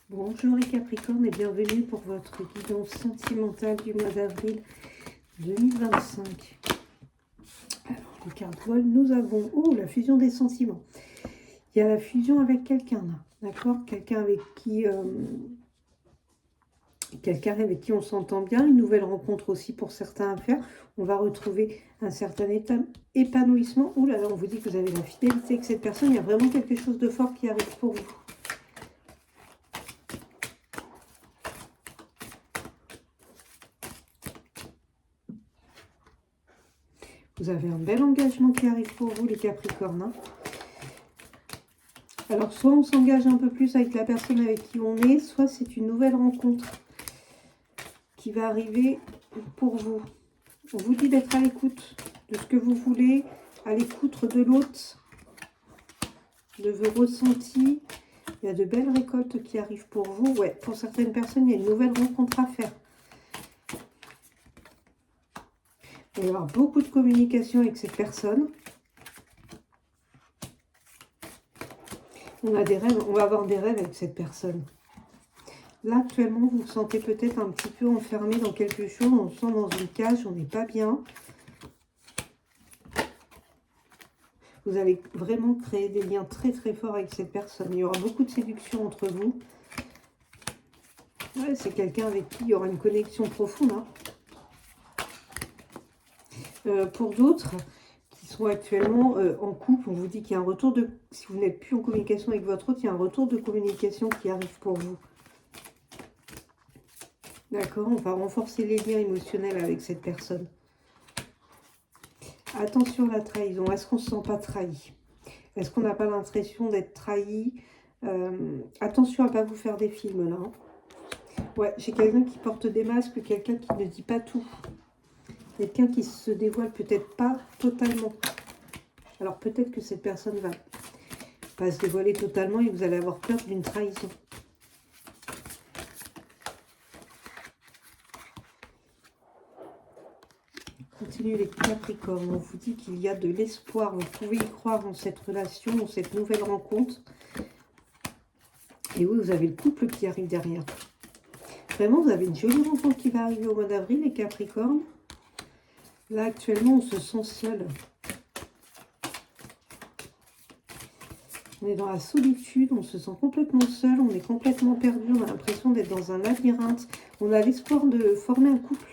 Bonjour les Capricornes et bienvenue pour votre guidance sentimentale du mois d'avril 2025. Alors, les cartes volent, nous avons la fusion des sentiments. Il y a la fusion avec quelqu'un là, d'accord? Quelqu'un avec qui on s'entend bien, une nouvelle rencontre aussi pour certains à faire. On va retrouver un certain épanouissement. Ouh là là, on vous dit que vous avez la fidélité avec cette personne. Il y a vraiment quelque chose de fort qui arrive pour vous. Vous avez un bel engagement qui arrive pour vous, les Capricornes. Hein. Alors, soit on s'engage un peu plus avec la personne avec qui on est, soit c'est une nouvelle rencontre qui va arriver pour vous. On vous dit d'être à l'écoute de ce que vous voulez, à l'écoute de l'autre, de vos ressentis. Il y a de belles récoltes qui arrivent pour vous. Ouais, pour certaines personnes, il y a une nouvelle rencontre à faire. Il va y avoir beaucoup de communication avec cette personne. On a des rêves, on va avoir des rêves avec cette personne. Là, actuellement, vous vous sentez peut-être un petit peu enfermé dans quelque chose. On se sent dans une cage, on n'est pas bien. Vous allez vraiment créer des liens très très forts avec cette personne. Il y aura beaucoup de séduction entre vous. Ouais, c'est quelqu'un avec qui il y aura une connexion profonde. Hein. Pour d'autres qui sont actuellement en couple, on vous dit qu'il y a un retour de... Si vous n'êtes plus en communication avec votre autre, il y a un retour de communication qui arrive pour vous. D'accord, on va renforcer les liens émotionnels avec cette personne. Attention à la trahison. Est-ce qu'on ne se sent pas trahi? Est-ce qu'on n'a pas l'impression d'être trahi? Attention à ne pas vous faire des films là. Hein. Ouais, j'ai quelqu'un qui porte des masques, quelqu'un qui ne dit pas tout. Quelqu'un qui se dévoile peut-être pas totalement. Alors peut-être que cette personne va pas se dévoiler totalement et vous allez avoir peur d'une trahison. Continuez les Capricornes, on vous dit qu'il y a de l'espoir. Vous pouvez y croire en cette relation, en cette nouvelle rencontre. Et oui, vous avez le couple qui arrive derrière. Vraiment, vous avez une jolie rencontre qui va arriver au mois d'avril, les Capricornes. Là, actuellement, on se sent seul. On est dans la solitude, on se sent complètement seul, on est complètement perdu, on a l'impression d'être dans un labyrinthe. On a l'espoir de former un couple.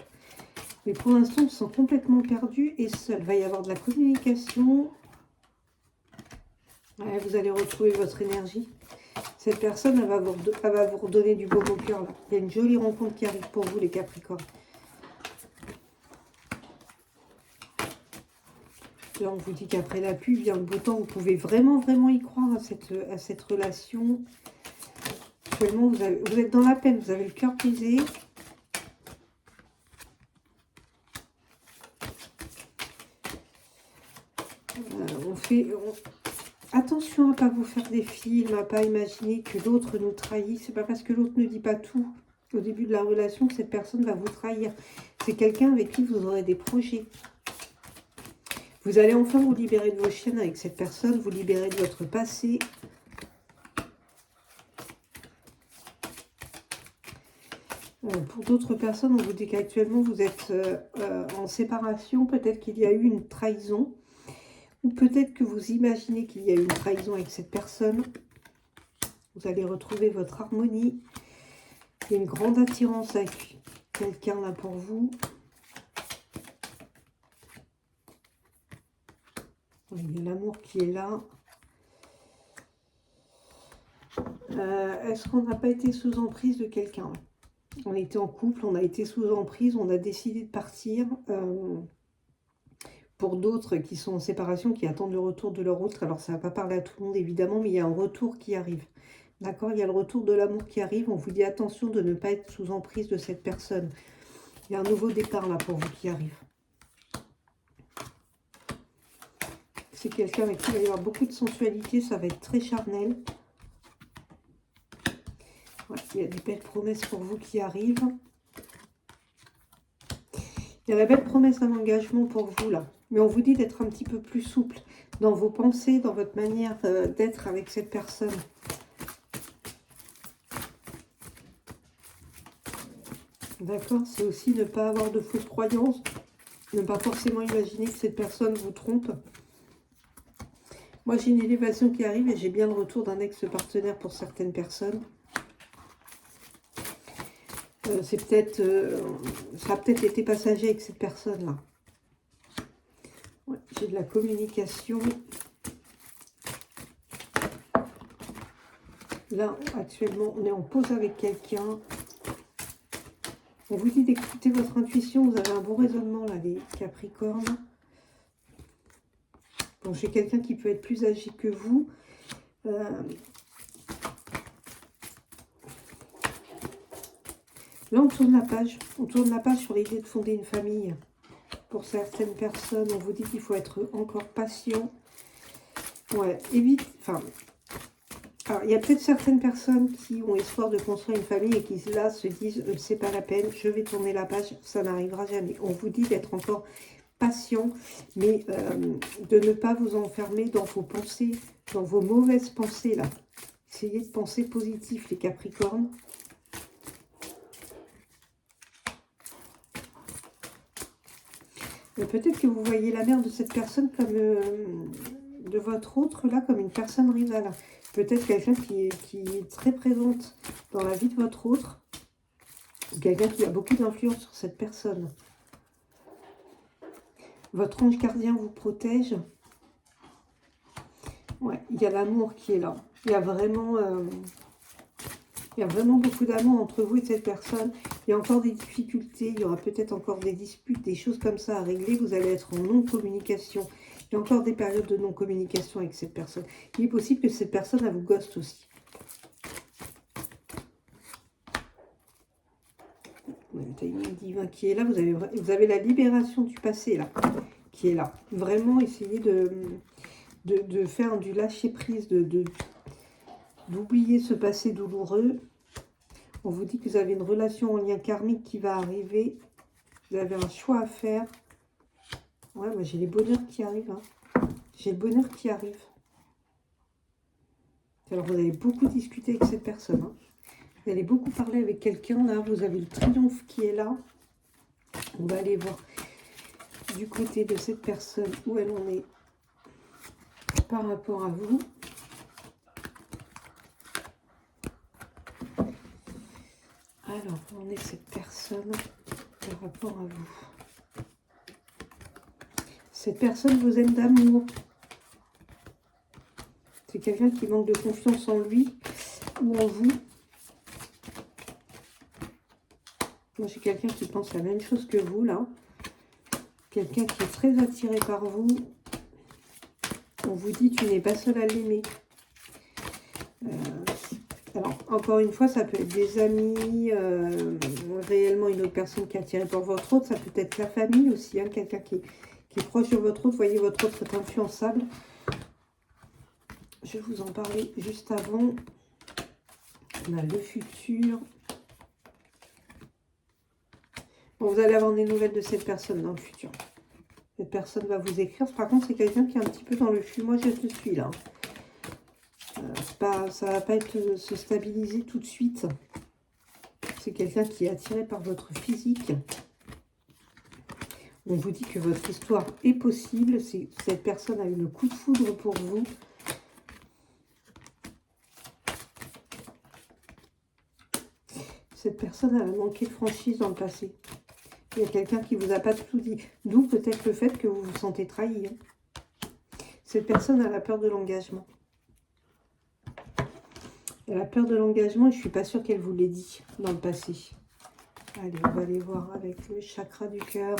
Mais pour l'instant, on se sent complètement perdu et seul. Il va y avoir de la communication. Ouais, vous allez retrouver votre énergie. Cette personne, elle va vous redonner du beau au cœur. Là. Il y a une jolie rencontre qui arrive pour vous, les Capricornes. Là, on vous dit qu'après la pluie vient le beau temps. Vous pouvez vraiment, vraiment y croire à cette relation. Actuellement, vous êtes dans la peine. Vous avez le cœur brisé. Attention à ne pas vous faire des films, à ne pas imaginer que l'autre nous trahit. C'est pas parce que l'autre ne dit pas tout au début de la relation que cette personne va vous trahir. C'est quelqu'un avec qui vous aurez des projets. Vous allez enfin vous libérer de vos chaînes avec cette personne, vous libérer de votre passé. Pour d'autres personnes, on vous dit qu'actuellement vous êtes en séparation. Peut-être qu'il y a eu une trahison. Ou peut-être que vous imaginez qu'il y a eu une trahison avec cette personne. Vous allez retrouver votre harmonie. Il y a une grande attirance avec quelqu'un là pour vous. Il y a l'amour qui est là. Est-ce qu'on n'a pas été sous emprise de quelqu'un? On était en couple, on a été sous emprise, on a décidé de partir. Pour d'autres qui sont en séparation, qui attendent le retour de leur autre, alors ça ne va pas parler à tout le monde évidemment, mais il y a un retour qui arrive. D'accord? Il y a le retour de l'amour qui arrive. On vous dit attention de ne pas être sous emprise de cette personne. Il y a un nouveau départ là pour vous qui arrive. C'est quelqu'un avec qui il va y avoir beaucoup de sensualité, ça va être très charnel. Ouais, il y a des belles promesses pour vous qui arrivent. Il y a la belle promesse d'un engagement pour vous là. Mais on vous dit d'être un petit peu plus souple dans vos pensées, dans votre manière d'être avec cette personne. D'accord? C'est aussi ne pas avoir de fausses croyances, ne pas forcément imaginer que cette personne vous trompe. Moi, j'ai une élévation qui arrive et j'ai bien le retour d'un ex-partenaire pour certaines personnes. C'est peut-être, ça a peut-être été passager avec cette personne-là. Ouais, j'ai de la communication. Là, actuellement, on est en pause avec quelqu'un. On vous dit d'écouter votre intuition. Vous avez un bon raisonnement, là, les Capricornes. Bon, j'ai quelqu'un qui peut être plus âgé que vous. Là, on tourne la page. On tourne la page sur l'idée de fonder une famille. Pour certaines personnes, on vous dit qu'il faut être encore patient. Ouais, évite. Enfin, alors, il y a peut-être certaines personnes qui ont espoir de construire une famille et qui, là, se disent c'est pas la peine, je vais tourner la page, ça n'arrivera jamais. On vous dit d'être encore patient, mais de ne pas vous enfermer dans vos pensées, dans vos mauvaises pensées, là. Essayez de penser positif, les Capricornes. Peut-être que vous voyez la mère de cette personne comme de votre autre, là, comme une personne rivale. Peut-être quelqu'un qui est très présente dans la vie de votre autre. Quelqu'un qui a beaucoup d'influence sur cette personne. Votre ange gardien vous protège. Ouais, il y a l'amour qui est là. Il y a vraiment beaucoup d'amour entre vous et cette personne. Il y a encore des difficultés, il y aura peut-être encore des disputes, des choses comme ça à régler. Vous allez être en non-communication. Il y a encore des périodes de non-communication avec cette personne. Il est possible que cette personne, elle vous ghoste aussi. Le timing divin qui est là. Vous avez la libération du passé, là, qui est là. Vraiment, essayez de faire du lâcher-prise, d'oublier ce passé douloureux. On vous dit que vous avez une relation en lien karmique qui va arriver. Vous avez un choix à faire. Ouais, moi j'ai les bonheurs qui arrivent. Hein. J'ai le bonheur qui arrive. Alors vous allez beaucoup discuter avec cette personne. Hein. Vous allez beaucoup parler avec quelqu'un. Là, vous avez le triomphe qui est là. On va aller voir du côté de cette personne où elle en est par rapport à vous. Alors, où en est cette personne par rapport à vous? Cette personne vous aime d'amour. C'est quelqu'un qui manque de confiance en lui ou en vous. Moi, j'ai quelqu'un qui pense la même chose que vous, là. Quelqu'un qui est très attiré par vous. On vous dit, tu n'es pas seul à l'aimer. Alors, encore une fois, ça peut être des amis, réellement une autre personne qui est attirée par votre autre. Ça peut être la famille aussi, hein, quelqu'un qui est proche de votre autre. Vous voyez, votre autre est influençable. Je vais vous en parler juste avant. On a le futur. Bon, vous allez avoir des nouvelles de cette personne dans le futur. Cette personne va vous écrire. Par contre, c'est quelqu'un qui est un petit peu dans le flux. Moi, je te suis là. Ça va pas être se stabiliser tout de suite. C'est quelqu'un qui est attiré par votre physique. On vous dit que votre histoire est possible. Cette personne a eu le coup de foudre pour vous. Cette personne a manqué de franchise dans le passé. Il y a quelqu'un qui ne vous a pas tout dit. D'où peut-être le fait que vous vous sentez trahi. Hein. Cette personne a la peur de l'engagement. Elle a peur de l'engagement et je ne suis pas sûre qu'elle vous l'ait dit dans le passé. Allez, on va aller voir avec le chakra du cœur.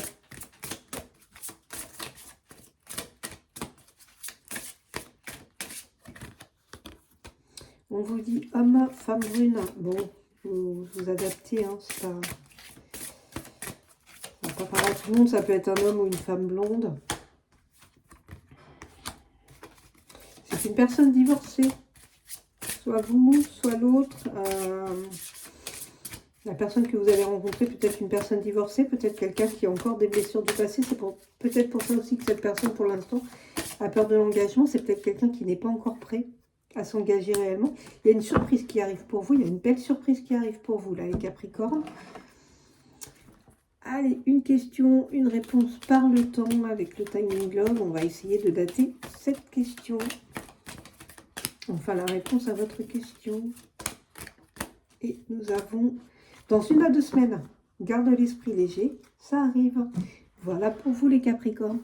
On vous dit homme, femme brune. Bon, vous adaptez, hein, c'est pas... Ça va pas parler à tout le monde, ça peut être un homme ou une femme blonde. C'est une personne divorcée. Soit vous, soit l'autre. La personne que vous allez rencontrer, peut-être une personne divorcée, peut-être quelqu'un qui a encore des blessures du passé. C'est peut-être pour ça aussi que cette personne, pour l'instant, a peur de l'engagement. C'est peut-être quelqu'un qui n'est pas encore prêt à s'engager réellement. Il y a une surprise qui arrive pour vous. Il y a une belle surprise qui arrive pour vous, là, les Capricornes. Allez, une question, une réponse par le temps avec le Timing Glove. On va essayer de dater cette question. Enfin, la réponse à votre question. Et nous avons, dans 1 à 2 semaines, garde l'esprit léger, ça arrive. Voilà pour vous les Capricornes.